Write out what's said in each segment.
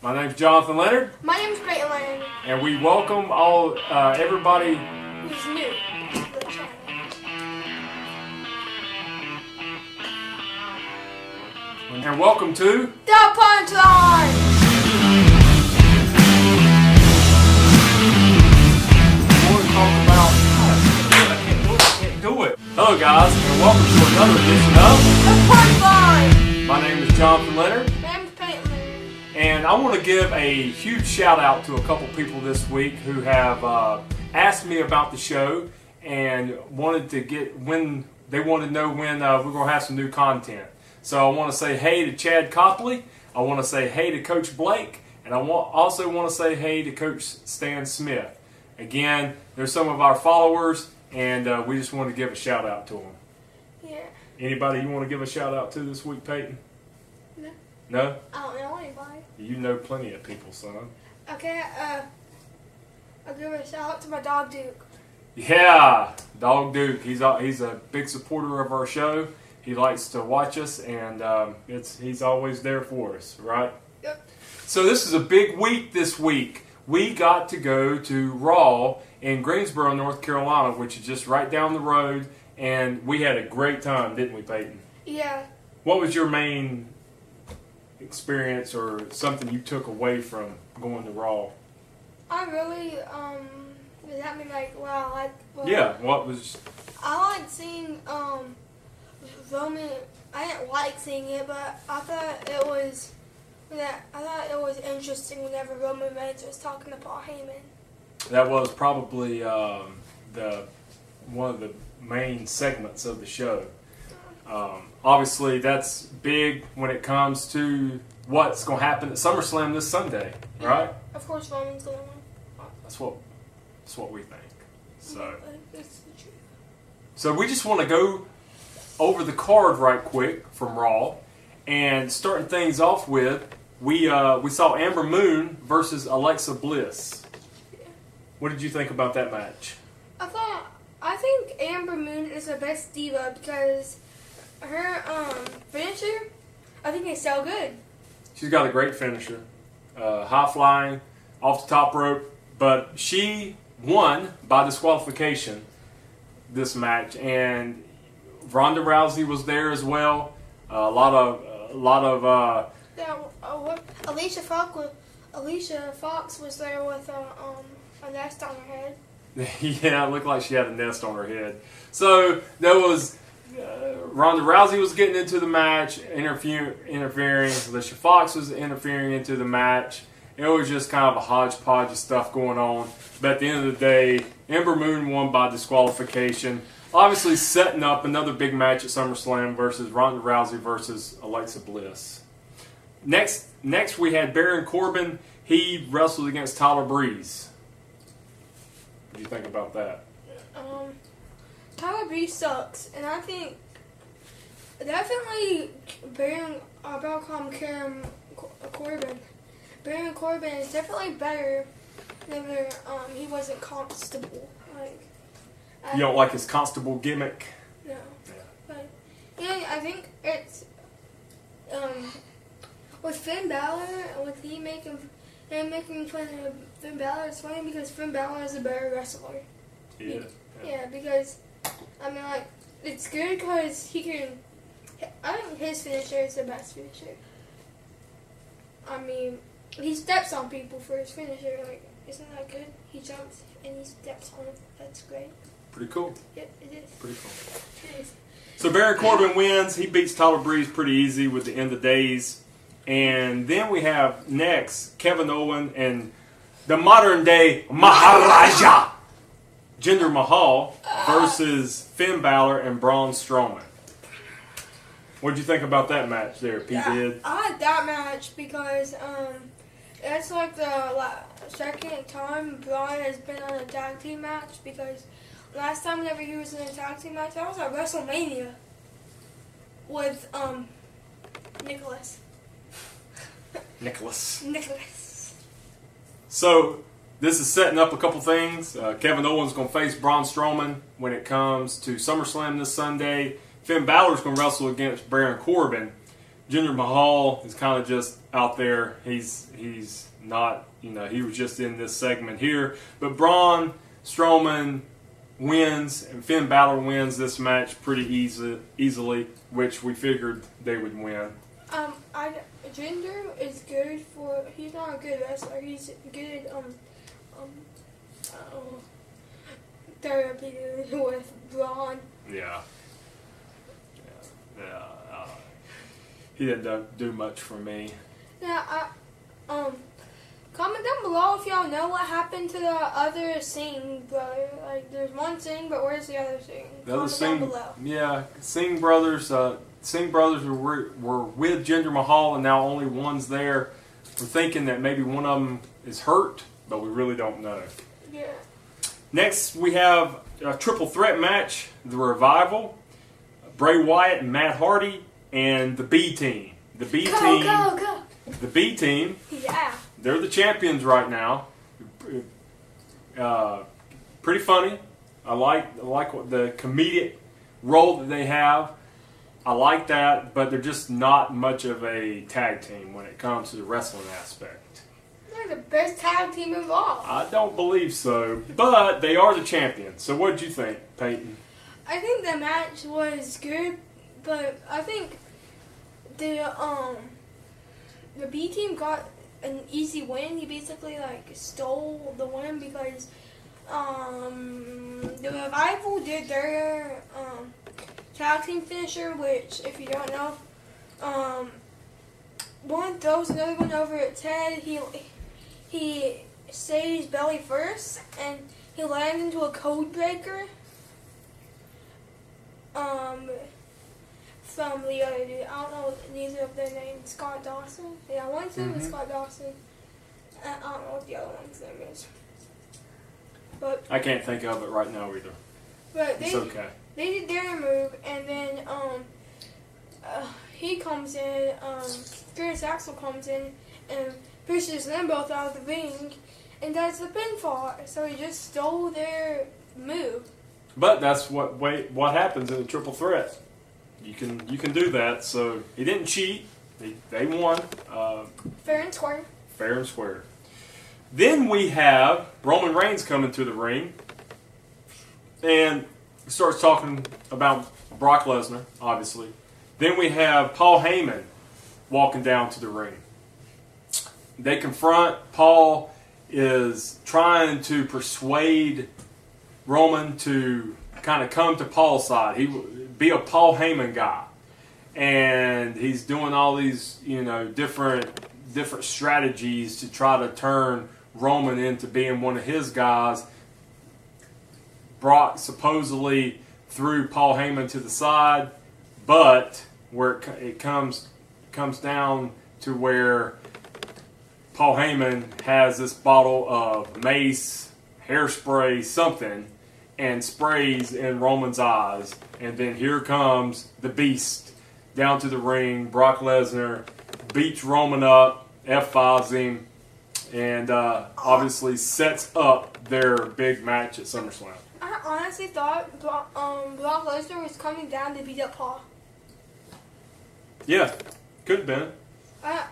My name's Jonathan Leonard. My name's Peyton Leonard. And we welcome everybody who's new to the channel. And welcome to The Punchline! We're going to talk about I can't do it. Hello guys, and welcome to another edition of The Punchline! My name is Jonathan Leonard. My name's Peyton Leonard. And I want to give a huge shout out to a couple people this week who have asked me about the show and wanted to know when we're going to have some new content. So I want to say hey to Chad Copley, I want to say hey to Coach Blake, and I also want to say hey to Coach Stan Smith. Again, they're some of our followers, and we just want to give a shout out to them. Yeah. Anybody you want to give a shout out to this week, Peyton? No. No? I don't know anybody. You know plenty of people, son. Okay, I'll give a shout out to my dog Duke. Yeah, Dog Duke. He's a big supporter of our show. He likes to watch us, and he's always there for us, right? Yep. So this is a big week this week. We got to go to Raw in Greensboro, North Carolina, which is just right down the road, and we had a great time, didn't we, Peyton? Yeah. What was your main experience or something you took away from going to Raw? I really, does that mean like, wow, Yeah, what was... I like seeing, Roman, I didn't like seeing it, but I thought it was interesting whenever Roman Reigns was talking to Paul Heyman. That was probably one of the main segments of the show. Obviously, that's big when it comes to what's going to happen at SummerSlam this Sunday, right? Of course, Roman's going to win. That's what we think. That's the truth. So we just want to go over the card right quick from Raw, and starting things off with, we saw Amber Moon versus Alexa Bliss. Yeah. What did you think about that match? I think Amber Moon is the best diva because her finisher, I think it's so good. She's got a great finisher, high flying, off the top rope, but she won by disqualification this match, and Ronda Rousey was there as well. A lot of. Alicia Fox was there with a nest on her head. Yeah, it looked like she had a nest on her head. So there was Ronda Rousey was getting into the match, interfering. Alicia Fox was interfering into the match. It was just kind of a hodgepodge of stuff going on. But at the end of the day, Ember Moon won by disqualification. Obviously setting up another big match at SummerSlam versus Ronda Rousey versus Alexa Bliss. Next we had Baron Corbin. He wrestled against Tyler Breeze. What do you think about that? Tyler Breeze sucks, and I think definitely Baron Corbin. Baron Corbin is definitely better than he wasn't Constable. You don't like his Constable gimmick? No. Yeah. But yeah, I think it's with Finn Balor, with him making fun of Finn Balor, it's funny because Finn Balor is a better wrestler. Yeah. Yeah, because it's good because he can. I think his finisher is the best finisher. I mean, he steps on people for his finisher. Isn't that good? He jumps and he steps on them. That's great. Pretty cool. Yep, it is. Pretty cool. It is. So Baron Corbin wins. He beats Tyler Breeze pretty easy with the end of days. And then we have next Kevin Owens and the modern day Maharaja, Jinder Mahal, versus Finn Balor and Braun Strowman. What did you think about that match there, P-Did? I like that match because it's like the second time Braun has been on a tag team match, because last time whenever he was in a tag team match, that was at WrestleMania with Nicholas. So this is setting up a couple things. Kevin Owens is going to face Braun Strowman when it comes to SummerSlam this Sunday. Finn Balor's going to wrestle against Baron Corbin. Jinder Mahal is kind of just out there. He's not, he was just in this segment here. But Braun Strowman wins, and Finn Balor wins this match pretty easily, which we figured they would win. Jinder is good for. He's not a good wrestler. He's good. Therapy with Braun. Yeah. He didn't do much for me. Yeah. Comment down below if y'all know what happened to the other Singh brother. Like, there's one Singh, but where's the other Singh? The other Comment down below. Yeah, Singh brothers. Singh brothers were with Jinder Mahal, and now only one's there. We're thinking that maybe one of them is hurt, but we really don't know. Yeah. Next, we have a triple threat match: the Revival, Bray Wyatt and Matt Hardy, and the B Team. The B Team. Go. The B Team. Yeah. They're the champions right now. Pretty funny. I like what the comedic role that they have. I like that, but they're just not much of a tag team when it comes to the wrestling aspect. They're the best tag team involved. I don't believe so, but they are the champions. So what did you think, Peyton? I think the match was good, but I think the B Team got an easy win. He basically stole the win because the Revival did their tag team finisher, which, if you don't know, one throws another one over its head. He stays belly first, and he lands into a code breaker. From the other dude, I don't know neither of their names. Scott Dawson. Yeah, one's name is Scott Dawson. I don't know what the other one's name is. But I can't think of it right now either. But it's okay. They did their move, and then he comes in. Curtis Axel comes in and pushes them both out of the ring, and does the pinfall. So he just stole their move. But that's what happens in a triple threat. You can do that. So he didn't cheat. They won. Fair and square. Fair and square. Then we have Roman Reigns coming to the ring, and he starts talking about Brock Lesnar, obviously. Then we have Paul Heyman walking down to the ring. They confront. Paul is trying to persuade Roman to kind of come to Paul's side. He be a Paul Heyman guy, and he's doing all these different strategies to try to turn Roman into being one of his guys. Brock supposedly threw Paul Heyman to the side, but where it comes down to where Paul Heyman has this bottle of mace, hairspray, something, and sprays in Roman's eyes. And then here comes the Beast down to the ring. Brock Lesnar beats Roman up, F5s him, and obviously sets up their big match at SummerSlam. I honestly thought Brock Lesnar was coming down to beat up Paul. Yeah, could have been. I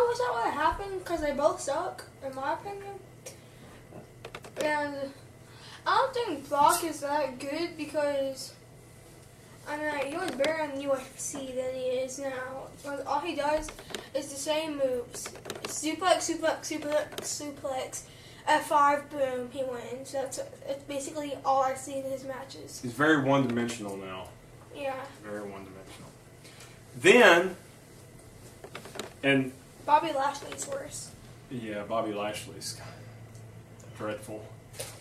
wish that would have happened because they both suck, in my opinion. And I don't think Brock is that good because, he was better in UFC than he is now. Because all he does is the same moves. Suplex, F5, boom, he wins. That's basically all I see in his matches. He's very one-dimensional now. Yeah. Very one-dimensional. Then, and Bobby Lashley's worse. Yeah, Bobby Lashley's dreadful.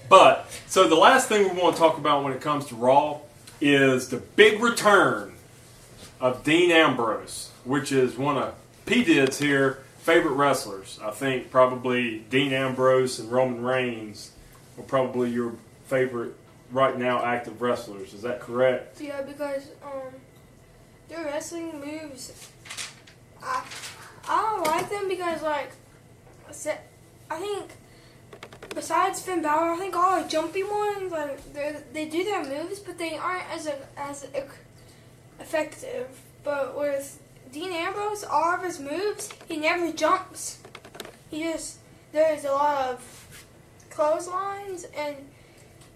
But, so the last thing we want to talk about when it comes to Raw is the big return of Dean Ambrose, which is one of P. Did's here favorite wrestlers. I think probably Dean Ambrose and Roman Reigns are probably your favorite right now active wrestlers. Is that correct? Yeah, because their wrestling moves, I don't like them because I think besides Finn Balor, I think all the jumpy ones they do their moves, but they aren't as effective. But with Dean Ambrose, all of his moves, he never jumps. There's a lot of clotheslines and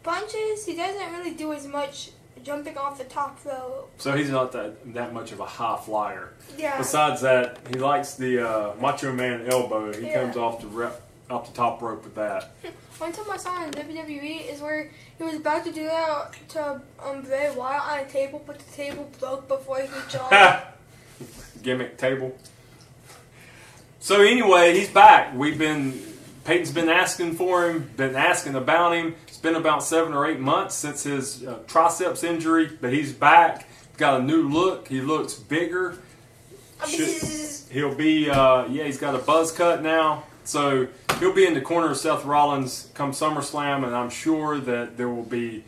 punches. He doesn't really do as much jumping off the top rope. So he's not that much of a high flyer. Yeah. Besides that, he likes the Macho Man elbow. He comes off the top rope with that. One time I saw in WWE is where he was about to do that to Bray Wyatt on a table, but the table broke before he could jump. Gimmick table. So anyway, he's back. Peyton's been asking for him, been asking about him. It's been about 7 or 8 months since his triceps injury, but he's back. Got a new look. He looks bigger. He'll be, he's got a buzz cut now. So he'll be in the corner of Seth Rollins come SummerSlam, and I'm sure that there will be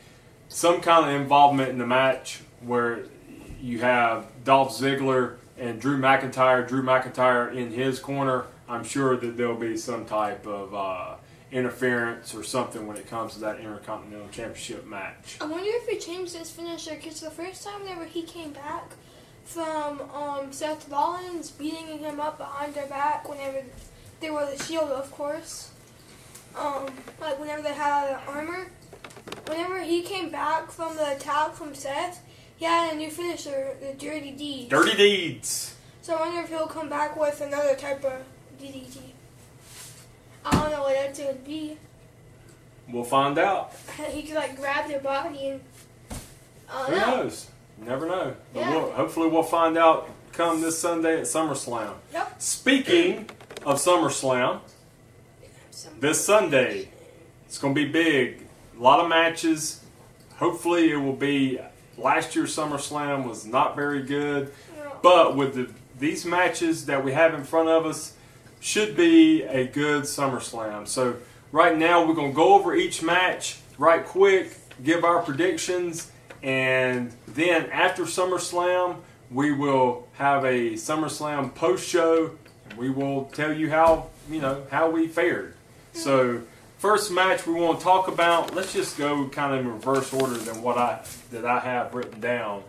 some kind of involvement in the match where you have Dolph Ziggler and Drew McIntyre in his corner. I'm sure that there'll be some type of interference or something when it comes to that Intercontinental Championship match. I wonder if he changed his finisher, because the first time whenever he came back from Seth Rollins beating him up behind their back, whenever they were the Shield, of course, like whenever they had armor, whenever he came back from the attack from Seth, he had a new finisher, the Dirty Deeds. Dirty Deeds! So I wonder if he'll come back with another type of DDT. I don't know what that's going to be. We'll find out. He could like grab their body and... Who knows? You never know. But Yeah. hopefully we'll find out come this Sunday at SummerSlam. Yep. Speaking of SummerSlam, this Sunday, it's going to be big. A lot of matches. Hopefully it will be... Last year's SummerSlam was not very good. No. But with these matches that we have in front of us, should be a good SummerSlam. So right now we're going to go over each match right quick, give our predictions, and then after SummerSlam we will have a SummerSlam post show and we will tell you how we fared. So first match we want to talk about, let's just go kind of in reverse order than what I have written down.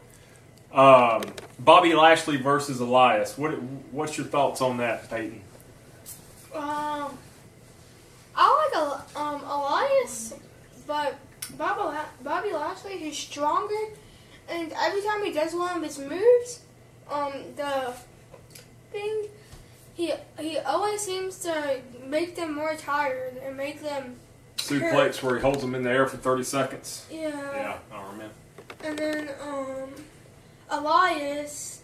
Bobby Lashley versus Elias. What's your thoughts on that, Peyton? I like Elias, but Bobby Lashley, he's stronger, and every time he does one of his moves, the thing, he always seems to make them more tired and make them Suplex hurt. where he holds them in the air for 30 seconds. Yeah. Yeah, I remember. And then Elias,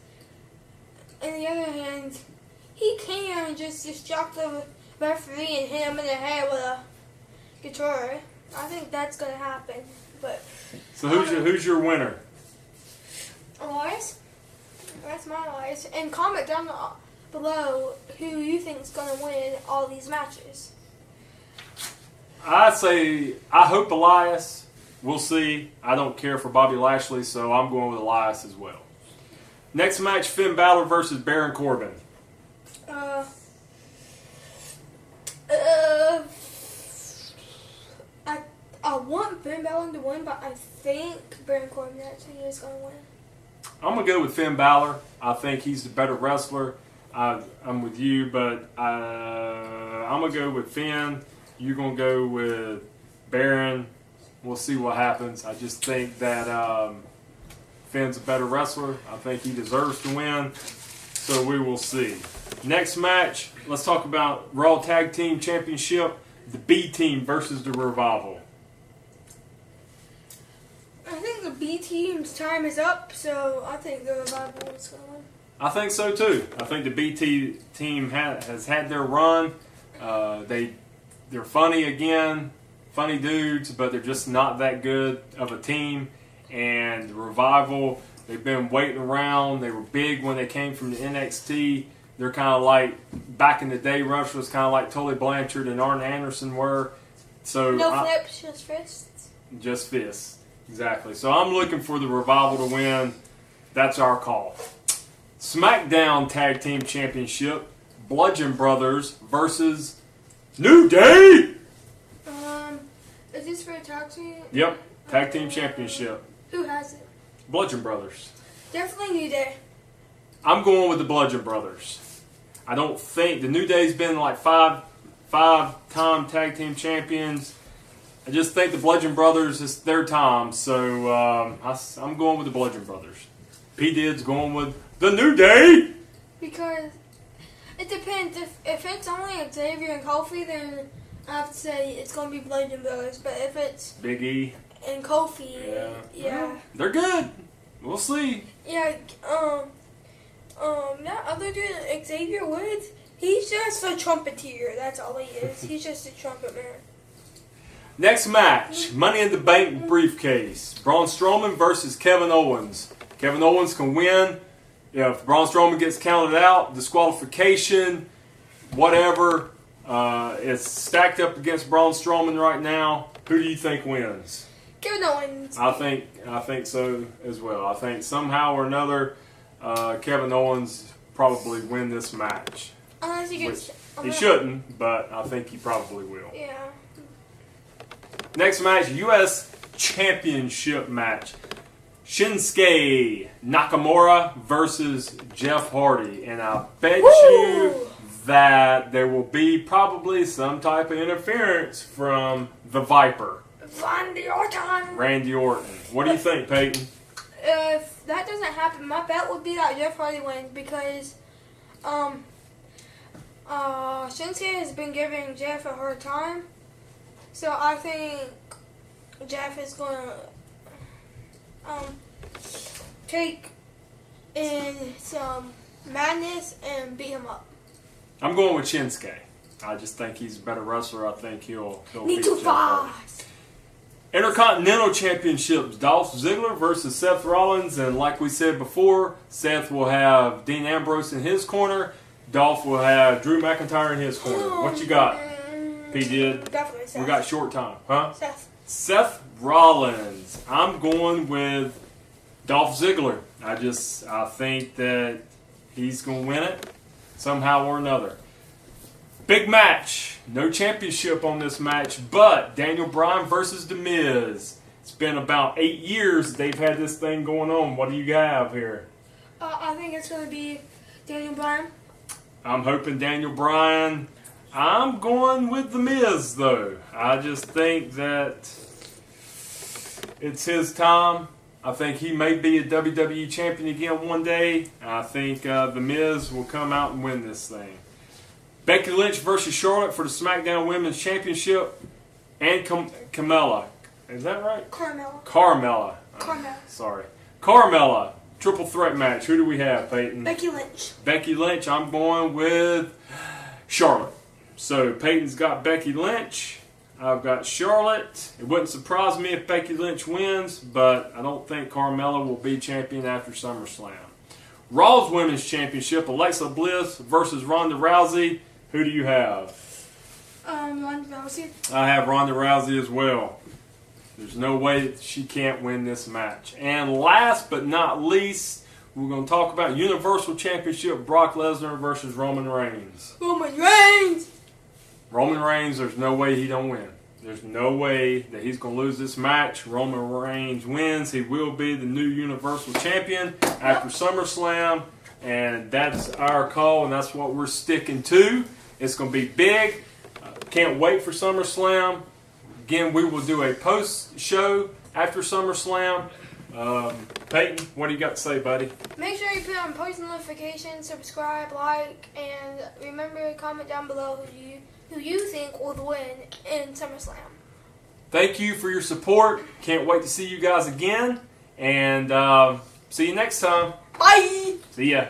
on the other hand, he can just distract the referee and hit him in the head with a guitar. I think that's gonna happen. But So who's your winner? Elias, that's my Elias. And comment down below who you think is gonna win all these matches. I hope Elias. We'll see. I don't care for Bobby Lashley, so I'm going with Elias as well. Next match, Finn Balor versus Baron Corbin. I want Finn Balor to win, but I think Baron Corbin actually is going to win. I'm going to go with Finn Balor. I think he's the better wrestler. I'm with you, but I'm going to go with Finn. You're going to go with Baron. We'll see what happens. I just think that Finn's a better wrestler. I think he deserves to win. So we will see. Next match, let's talk about Raw Tag Team Championship. The B Team versus the Revival. I think the B Team's time is up, so I think the Revival is going to win. I think so too. I think the B Team has had their run. They're funny again. Funny dudes, but they're just not that good of a team. And the Revival, they've been waiting around. They were big when they came from the NXT. They're kind of like, back in the day, Rush was kind of like Tully Blanchard and Arn Anderson were. So no flips, just fists. Just fists, exactly. So I'm looking for the Revival to win. That's our call. SmackDown Tag Team Championship, Bludgeon Brothers versus New Day. Is this for a tag team? Yep, Tag Team Championship. Who has it? Bludgeon Brothers. Definitely New Day. I'm going with the Bludgeon Brothers. I don't think the New Day's been like five-time tag team champions. I just think the Bludgeon Brothers is their time, so I'm going with the Bludgeon Brothers. P. Did's going with the New Day. Because it depends. If it's only Xavier and Kofi, then I have to say it's going to be Bludgeon Brothers. But if it's Big E and Kofi, yeah. They're good. We'll see. Yeah, that other dude, Xavier Woods, he's just a trumpeter. That's all he is. He's just a trumpet man. Next match, Money in the Bank briefcase. Braun Strowman versus Kevin Owens. Kevin Owens can win. If Braun Strowman gets counted out, disqualification, whatever, it's stacked up against Braun Strowman right now. Who do you think wins? Kevin Owens. I think so as well. I think somehow or another, Kevin Owens probably win this match. Unless he gets... He shouldn't, but I think he probably will. Yeah. Next match, U.S. Championship match. Shinsuke Nakamura versus Jeff Hardy. And I bet you that there will be probably some type of interference from the Viper. Randy Orton. What do you think, Peyton? If that doesn't happen, my bet would be that Jeff Hardy wins because Shinsuke has been giving Jeff a hard time. So I think Jeff is going to take in some madness and beat him up. I'm going with Shinsuke. I just think he's a better wrestler. I think he'll beat too Jeff Hardy. fast. Intercontinental Championships, Dolph Ziggler versus Seth Rollins. And like we said before, Seth will have Dean Ambrose in his corner. Dolph will have Drew McIntyre in his corner. What you got? P. Did. Definitely Seth. We got short time, huh? Seth Rollins. I'm going with Dolph Ziggler. I think that he's going to win it somehow or another. Big match. No championship on this match, but Daniel Bryan versus The Miz. It's been about 8 years they've had this thing going on. What do you have here? I think it's going to be Daniel Bryan. I'm hoping Daniel Bryan. I'm going with The Miz, though. I just think that it's his time. I think he may be a WWE champion again one day. I think The Miz will come out and win this thing. Becky Lynch versus Charlotte for the SmackDown Women's Championship. And Carmella. Is that right? Carmella. Sorry. Carmella. Triple threat match. Who do we have, Peyton? Becky Lynch. Becky Lynch. I'm going with Charlotte. So Peyton's got Becky Lynch. I've got Charlotte. It wouldn't surprise me if Becky Lynch wins, but I don't think Carmella will be champion after SummerSlam. Raw's Women's Championship, Alexa Bliss versus Ronda Rousey. Who do you have? Ronda Rousey. I have Ronda Rousey as well. There's no way that she can't win this match. And last but not least, we're going to talk about Universal Championship, Brock Lesnar versus Roman Reigns. Roman Reigns, there's no way he don't win. There's no way that he's going to lose this match. Roman Reigns wins. He will be the new Universal Champion after SummerSlam. And that's our call, and that's what we're sticking to. It's going to be big. Can't wait for SummerSlam. Again, we will do a post-show after SummerSlam. Peyton, what do you got to say, buddy? Make sure you put on post notifications, subscribe, like, and remember to comment down below who you think will win in SummerSlam. Thank you for your support. Can't wait to see you guys again. And see you next time. Bye! See ya.